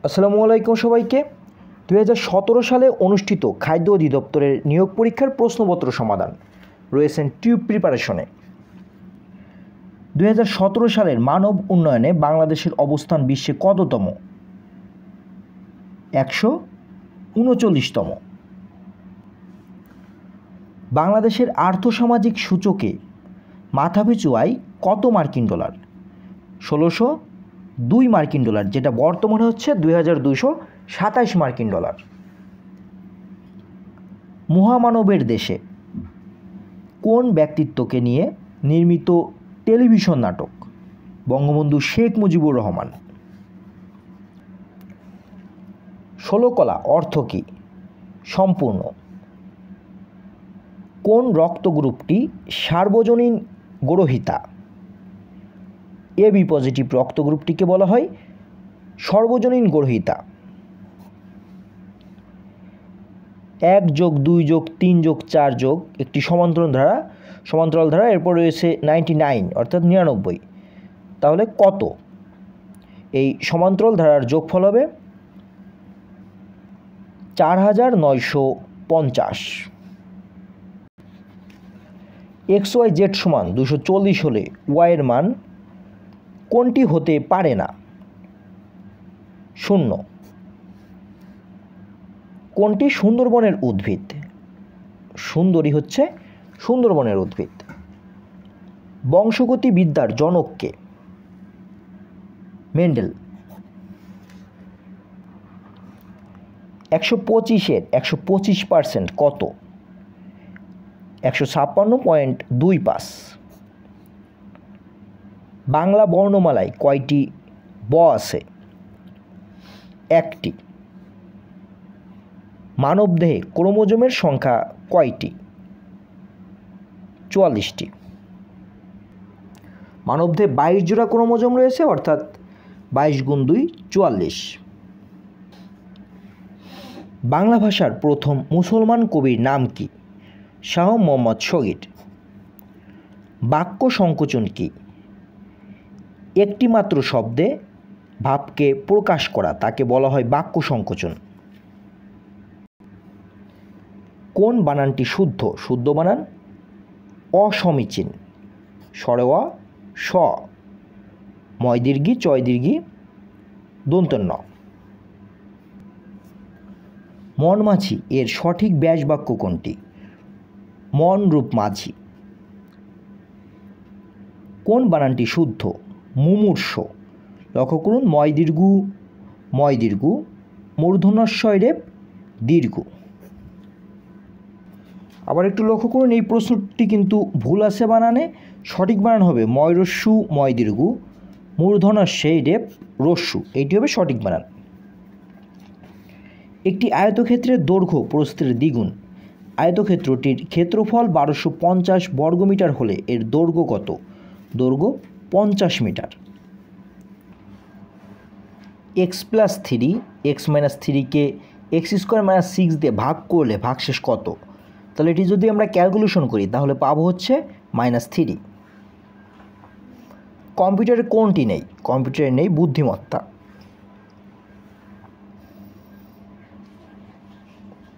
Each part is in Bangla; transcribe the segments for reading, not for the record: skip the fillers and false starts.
আসসালামু আলাইকুম সবাইকে। 2017 সালে অনুষ্ঠিত খাদ্য অধিদপ্তরের নিয়োগ পরীক্ষার প্রশ্নপত্র সমাধান রয়েছেন টিউব প্রিপারেশনে। 2017 সালের মানব উন্নয়নে বাংলাদেশের অবস্থান বিশ্বে কততম? 139তম। বাংলাদেশের আর্থসামাজিক সূচকে মাথাপিছু আয় কত মার্কিন ডলার? 1602 মার্কিন ডলার, যেটা বর্তমানে হচ্ছে 2227 মার্কিন ডলার। মহামানবের দেশে কোন ব্যক্তিত্বকে নিয়ে নির্মিত টেলিভিশন নাটক? বঙ্গবন্ধু শেখ মুজিবুর রহমান। ষোলকলা অর্থ কী? সম্পূর্ণ। কোন রক্ত গ্রুপটি সার্বজনীন গ্রহিতা? এবি পজিটিভ রক্ত গ্রুপটিকে বলা হয় সর্বজনীন গ্রহিতা। 1+2+3+4 একটি সমান্তরাল ধারা, এরপর রয়েছে 99 অর্থাৎ 99। তাহলে কত? এই সমান্তরাল ধারার যোগফল হবে 4950। XYZ সমান 240 হলে y এর মান কোনটি হতে পারে না? 0। কোনটি সুন্দরবনের উদ্ভিদ? সুন্দরী হচ্ছে সুন্দরবনের উদ্ভিদ। বংশগতি বিদ্যার জনককে? মেন্ডেল। 125-এর 125% কত? 156.25। বাংলা বর্ণমালায় কয়টি ব আছে? 1টি। মানবদেহে ক্রোমোজোমের সংখ্যা কয়টি? 44টি। মানবদেহে 22 জোড়া ক্রোমোজোম রয়েছে, অর্থাৎ 22 × 2 44। বাংলা ভাষার প্রথম মুসলমান কবির নাম কি? শাহ মোহাম্মদ শহীদ। বাক্য সংকোচন কি? একটি মাত্র শব্দে ভাবকে প্রকাশ করা, তাকে বলা হয় বাক্য সংকোচন। কোন বানানটি শুদ্ধ? শুদ্ধ বানান অসমীচীন। স্বরে অ, স, ময় দীর্ঘী, চয় দীর্ঘী, দন্তন্য। মন-মাঝি এর সঠিক ব্যাস বাক্য কোনটি? মন রূপ মাঝি। কোন বানানটি শুদ্ধ? মুমূর্ষ। লক্ষ্য করুন, ময় দীর্ঘ, মূর্ধন্যস্বয় রেপ দীর্ঘ। আবার একটু লক্ষ্য করুন, এই প্রশ্নটি কিন্তু ভুল আছে বানানে। সঠিক বানান হবে ময় রস্যু ময় দীর্ঘ, মূর্ধন্যস্বয় রেপ রস্যু, এইটি হবে সঠিক বানান। একটি আয়তক্ষেত্রের দৈর্ঘ্য প্রস্থের দ্বিগুণ। আয়তক্ষেত্রটির ক্ষেত্রফল 1250 বর্গমিটার হলে এর দৈর্ঘ্য কত? দৈর্ঘ্য 50 মিটার। x+3 x-3কে x² - 6 দিয়ে ভাগ করলে ভাগশেষ কত? তাহলে এটি যদি আমরা ক্যালকুলেশন করি তাহলে পাবো হচ্ছে -3। কম্পিউটারে কোনটি নেই? কম্পিউটারে নেই বুদ্ধিমত্তা।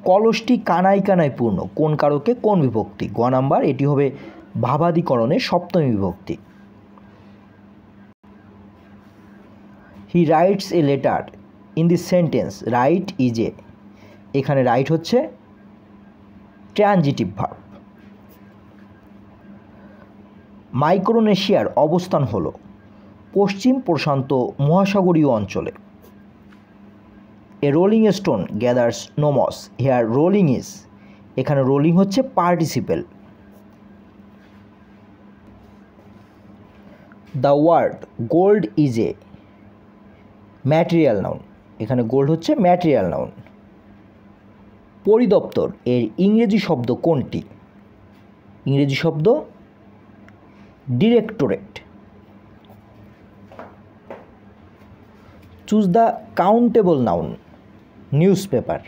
কলসটি কানায় কানায় পূর্ণ কোন কারকে কোন বিভক্তি? গ নাম্বার, এটি হবে ভাবাদিকরণের সপ্তমী বিভক্তি। He writes a letter in this sentence, right is a, এখানে রাইট হচ্ছে ট্রানজিটিভ ভার্ব। মাইক্রোনেশিয়ার অবস্থান হলো পশ্চিম প্রশান্ত মহাসাগরীয় অঞ্চলে। A rolling stone gathers no moss, here rolling is, এখানে রোলিং হচ্ছে participle. The word gold is a material noun, এখানে গোল্ড হচ্ছে ম্যাটেরিয়াল নাউন। পরিদপ্তর এর ইংরেজি শব্দ কোনটি? ইংরেজি শব্দ directorate. Choose the countable noun. Newspaper.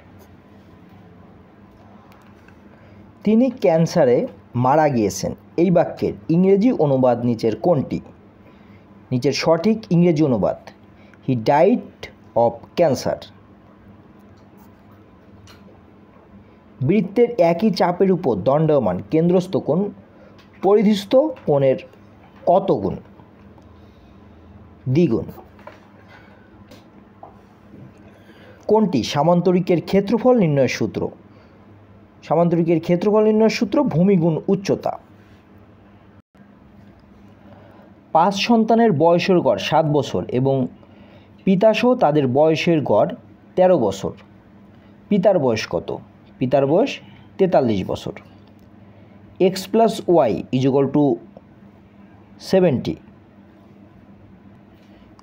তিনি ক্যান্সারে মারা গিয়েছেন, এই বাক্যের ইংরেজি অনুবাদ নিচের কোনটি? নিচের সঠিক ইংরেজি অনুবাদ, হি ডাইড অফ ক্যান্সার। বৃত্তের একই চাপের উপর দণ্ডায়মান কেন্দ্রস্থ কোণ পরিধিস্থ কোণের কত গুণ? দ্বিগুণ। কোনটি সামান্তরিকের ক্ষেত্রফল নির্ণয়ের সূত্র? সামান্তরিকের ক্ষেত্রফল নির্ণয়ের সূত্র ভূমি গুণ উচ্চতা। 5 সন্তানের বয়সের গড় 7 বছর এবং পিতাসহ তাদের বয়সের গড় 13 বছর। পিতার বয়স কত? পিতার বয়স 43 বছর। x plus Y equal to 70,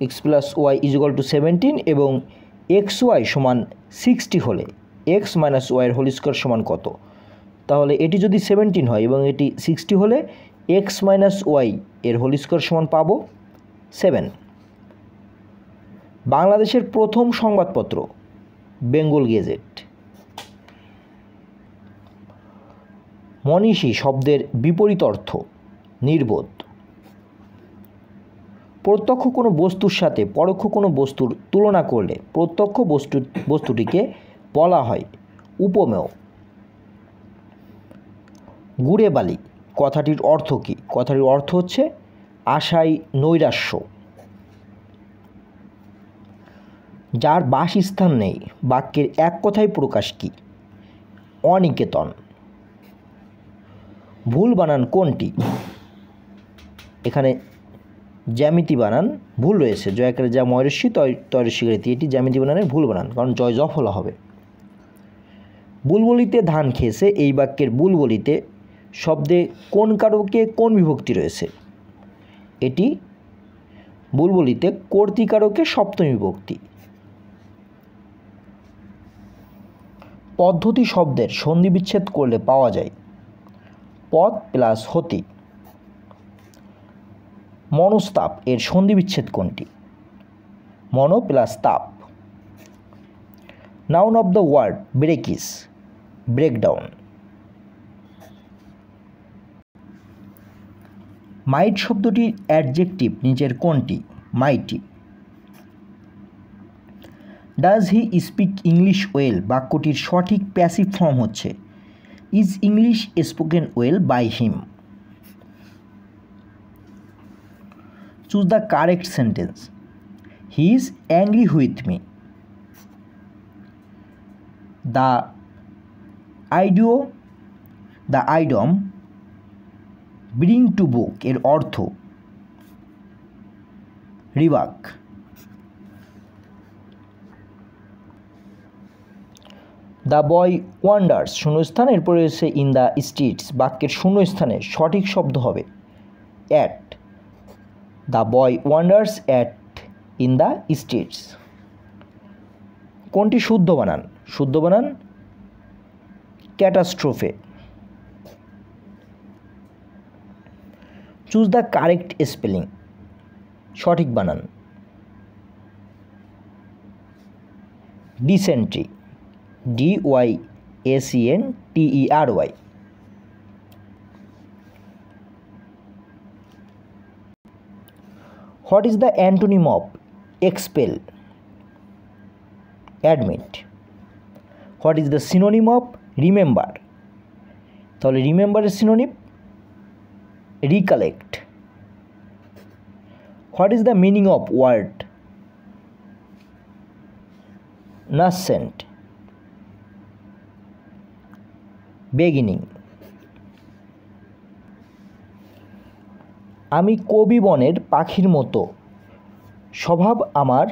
X plus Y equal to 17 এবং এক্স ওয়াই সমান 60 হলে এক্স মাইনাস ওয়াইয়ের হোল স্কোয়ার সমান কত? তাহলে এটি যদি 17 হয় এবং এটি 60 হলে এক্স মাইনাস ওয়াই এর হোল স্কোয়ার সমান পাবো 7। বাংলাদেশের প্রথম সংবাদপত্র বেঙ্গল গেজেট। মনীষী শব্দের বিপরীত অর্থ নির্বোধ। প্রত্যক্ষ কোনো বস্তুর সাথে পরোক্ষ কোনো বস্তুর তুলনা করলে প্রত্যক্ষ বস্তুটিকে বলা হয় উপমেয়। গুড়ে বালি কথাটির অর্থ কী? কথাটির অর্থ হচ্ছে আশায় নৈরাশ্য। যার বাসস্থান নেই বাক্যের এক কথায় প্রকাশ কী? অনিকেতন। ভুল বানান কোনটি? এখানে জ্যামিতি বানান ভুল রয়েছে। জয়কারে যা ময়রস্যি তয়রস্যিকারিতি, এটি জ্যামিতি বানানের ভুল বানান, কারণ জয় জফলা হবে। বুলবুলিতে ধান খেয়েছে এই বাক্যের বুলবুলিতে শব্দে কোন কারকে কোন বিভক্তি রয়েছে? এটি বুলবুলিতে কর্তৃকারকে সপ্তমী বিভক্তি। পদ্ধতি শব্দের সন্ধি বিচ্ছেদ করলে পাওয়া যায় পদ প্লাস হতি। মনস্তাপ এর সন্ধি বিচ্ছেদ কোনটি? মনো প্লাস তাপ। Noun of the word break is breakdown. Might শব্দটির অ্যাডজেক্টিভ নিচের কোনটি? Mighty. Does he speak English well বাক্যটির সঠিক প্যাসিভ ফর্ম হচ্ছে is English spoken well by him. Choose the correct sentence. He is angry with me. The idiom bring to book এর অর্থ রিবাক। দ্য বয় ওয়ান্ডার্স শূন্যস্থান, এরপরে রয়েছে ইন দ্য স্ট্রিটস। বাক্যের শূন্যস্থানে সঠিক শব্দ হবে at. The boy wanders at in the streets. কোনটি শুদ্ধ বানান? শুদ্ধ বানান catastrophe. Choose the correct spelling. সঠিক বানান dysentery, DYACNTERY। What is the antonym of expel? Admit. What is the synonym of remember? তাহলে remember এর synonym recollect. What is the meaning of word nascent? beginning. আমি কবি বনের পাখির মতো স্বভাব আমার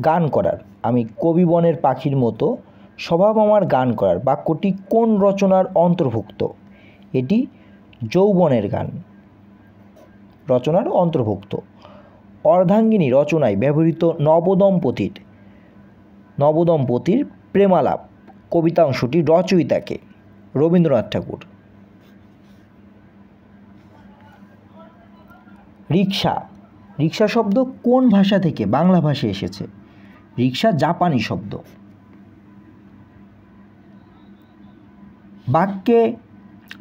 গান করার। আমি কবি বনের পাখির মতো স্বভাব আমার গান করার বাক্যটি কোন রচনার অন্তর্ভুক্ত? এটি যৌবনের গান রচনার অন্তর্ভুক্ত। অর্ধাঙ্গিনী রচনায় ব্যবহৃত নবদম্পতির প্রেমালাপ কবিতাংশটি রচয়িতাকে? রবীন্দ্রনাথ ঠাকুর। রিক্সা শব্দ কোন ভাষা থেকে বাংলা ভাষায় এসেছে? রিক্সা জাপানি শব্দ।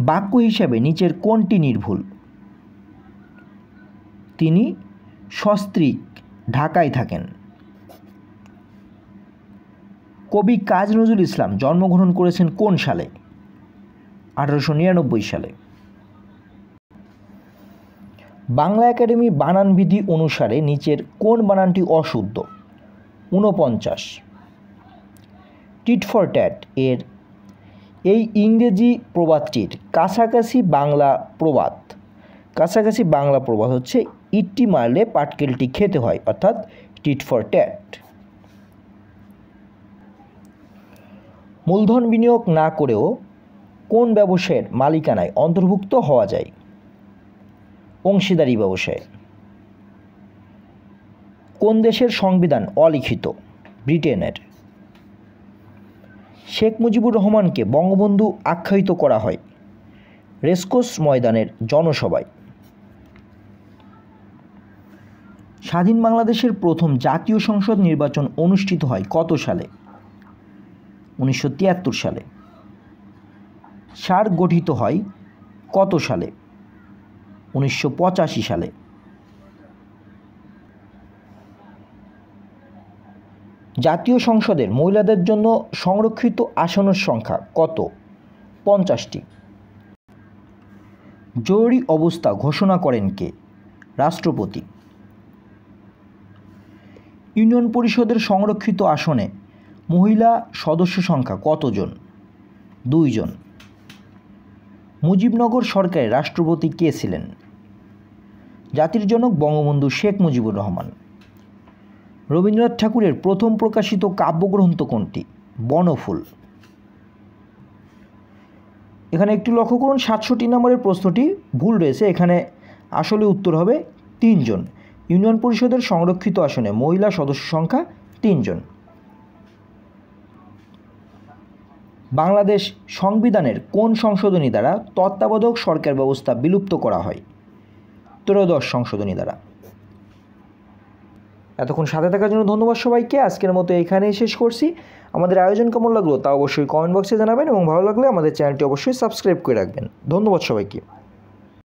বাক্য হিসাবে নিচের কোনটি নির্ভুল? তিনি সস্ত্রীক ঢাকায় থাকেন। কবি কাজী নজরুল ইসলাম জন্মগ্রহণ করেছেন কোন সালে? 1899 সালে। বাংলা একাডেমি বানান বিধি অনুসারে নিচের কোন বানানটি অশুদ্ধ? 49। টিট ফর ট্যাট এর এই ইংরেজি প্রবাদটির কাছাকাছি বাংলা প্রবাদ হচ্ছে ইট্টি মারলে পাটকেলটি খেতে হয়, অর্থাৎ টিট ফর ট্যাট। মূলধন বিনিয়োগ না করেও কোন ব্যবসায়ের মালিকানায় অন্তর্ভুক্ত হওয়া যায়? অংশীদারি ব্যবসায়। কোন দেশের সংবিধান অলিখিত? ব্রিটেনের। শেখ মুজিবুর রহমানকে বঙ্গবন্ধু আখ্যায়িত করা হয় রেসকোর্স ময়দানের জনসভায়। স্বাধীন বাংলাদেশের প্রথম জাতীয় সংসদ নির্বাচন অনুষ্ঠিত হয় কত সালে? 1973 সালে। সার্ক গঠিত হয় কত সালে? 1985 সালে। জাতীয় সংসদের মহিলাদের জন্য সংরক্ষিত আসনের সংখ্যা কত? 50টি। জরুরি অবস্থা ঘোষণা করেন কে? রাষ্ট্রপতি। ইউনিয়ন পরিষদের সংরক্ষিত আসনে মহিলা সদস্য সংখ্যা কতজন? 2 জন। মুজিবনগর সরকারের রাষ্ট্রপতি কে ছিলেন? জাতির জনক বঙ্গবন্ধু শেখ মুজিবুর রহমান। রবীন্দ্রনাথ ঠাকুরের প্রথম প্রকাশিত কাব্যগ্রন্থ কোনটি? বনফুল। এখানে একটু লক্ষ্য করুন, 67 নম্বরের প্রশ্নটি ভুল রয়েছে। এখানে আসলে উত্তর হবে 3 জন। ইউনিয়ন পরিষদের সংরক্ষিত আসনে মহিলা সদস্য সংখ্যা 3 জন। বাংলাদেশ সংবিধানের কোন সংশোধনী দ্বারা তত্ত্বাবধায়ক সরকার ব্যবস্থা বিলুপ্ত করা হয়? 13 সংশোধনী দ্বারা। এতক্ষণ সাথে থাকার জন্য ধন্যবাদ সবাইকে। আজকের মতো এখানেই শেষ করছি। আমাদের আয়োজন কেমন লাগলো তা অবশ্যই কমেন্ট বক্সে জানাবেন এবং ভালো লাগলে আমাদের চ্যানেলটি অবশ্যই সাবস্ক্রাইব করে রাখবেন। ধন্যবাদ সবাইকে।